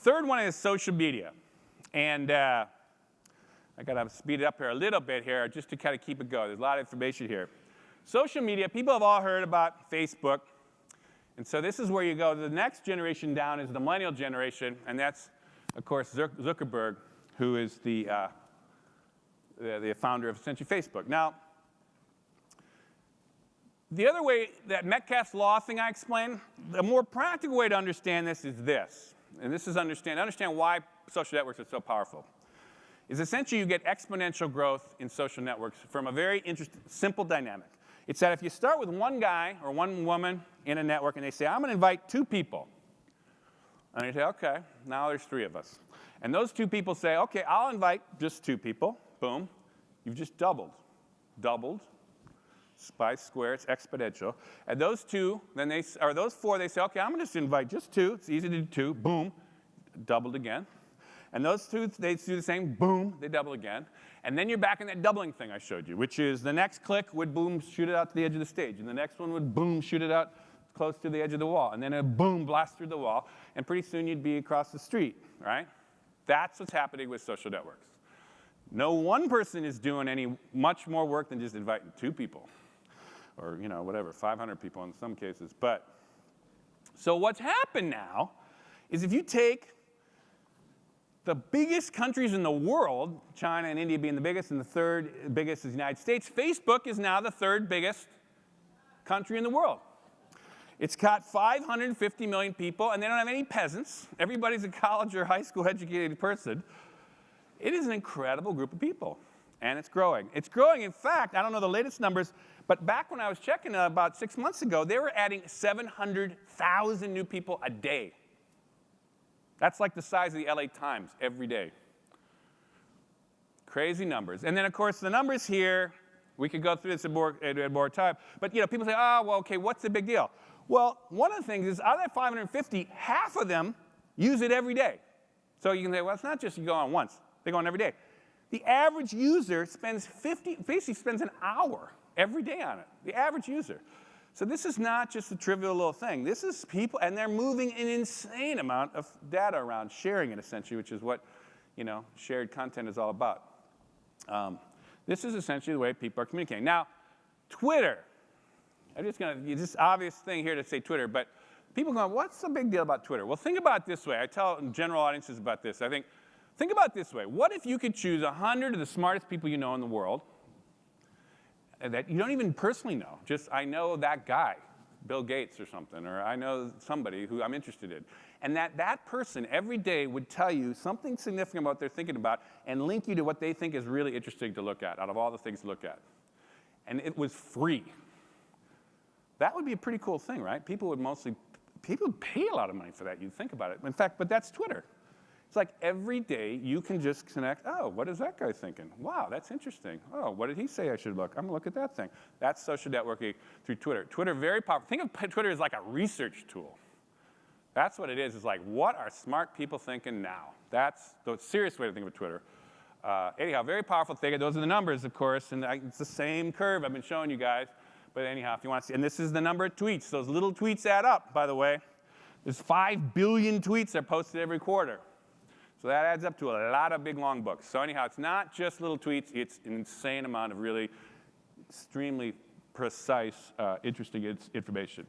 third one is social media. And I got to speed it up here a little bit here just to kind of keep it going. There's a lot of information here. Social media, people have all heard about Facebook. And so this is where you go. The next generation down is the millennial generation. And that's, of course, Zuckerberg, who is the founder of essentially Facebook. Now, the other way, that Metcalfe's law thing I explained, the more practical way to understand this is this. And this is understand why social networks are so powerful. Is essentially you get exponential growth in social networks from a very interesting, simple dynamic. It's that if you start with one guy or one woman in a network and they say, I'm going to invite 2 people. And you say, OK, now there's 3 of us. And those 2 people say, OK, I'll invite just 2 people. Boom. You've just doubled. Doubled. By square, it's exponential. And those 2, then those 4, they say, OK, I'm going to just invite just 2. It's easy to do 2. Boom. Doubled again. And those 2, they do the same. Boom. They double again. And then you're back in that doubling thing I showed you, which is the next click would, boom, shoot it out to the edge of the stage. And the next one would, boom, shoot it out close to the edge of the wall. And then it would, boom, blast through the wall. And pretty soon you'd be across the street, right? That's what's happening with social networks. No one person is doing any much more work than just inviting 2 people. Or, whatever, 500 people in some cases. But so what's happened now is if you take the biggest countries in the world, China and India being the biggest, and the third biggest is the United States, Facebook is now the 3rd biggest country in the world. It's got 550 million people, and they don't have any peasants. Everybody's a college or high school educated person. It is an incredible group of people, and it's growing. It's growing, in fact, I don't know the latest numbers, but back when I was checking about 6 months ago, they were adding 700,000 new people a day. That's like the size of the LA Times every day. Crazy numbers. And then, of course, the numbers here, we could go through this in more time. But people say, oh, well, OK, what's the big deal? Well, one of the things is out of that 550, half of them use it every day. So you can say, well, it's not just you go on once. They go on every day. The average user basically spends an hour every day on it, the average user. So this is not just a trivial little thing. This is people, and they're moving an insane amount of data around, sharing it essentially, which is what shared content is all about. This is essentially the way people are communicating. Now, Twitter. I'm just going to, this obvious thing here to say Twitter, but people go, what's the big deal about Twitter? Well, think about it this way. I tell general audiences about this. Think about it this way. What if you could choose 100 of the smartest people you know in the world that you don't even personally know? Just, I know that guy, Bill Gates or something, or I know somebody who I'm interested in. And that person every day would tell you something significant about what they're thinking about and link you to what they think is really interesting to look at out of all the things to look at. And it was free. That would be a pretty cool thing, right? People would pay a lot of money for that. You'd think about it. In fact, but that's Twitter. It's like every day you can just connect, oh, what is that guy thinking? Wow, that's interesting. Oh, what did he say I should look? I'm going to look at that thing. That's social networking through Twitter. Twitter, very powerful. Think of Twitter as like a research tool. That's what it is. It's like, what are smart people thinking now? That's the serious way to think of Twitter. Anyhow, very powerful thing. Those are the numbers, of course. And it's the same curve I've been showing you guys. But anyhow, if you want to see, and this is the number of tweets. Those little tweets add up, by the way. There's 5 billion tweets that are posted every quarter. So that adds up to a lot of big, long books. So anyhow, it's not just little tweets. It's an insane amount of really extremely precise, interesting information.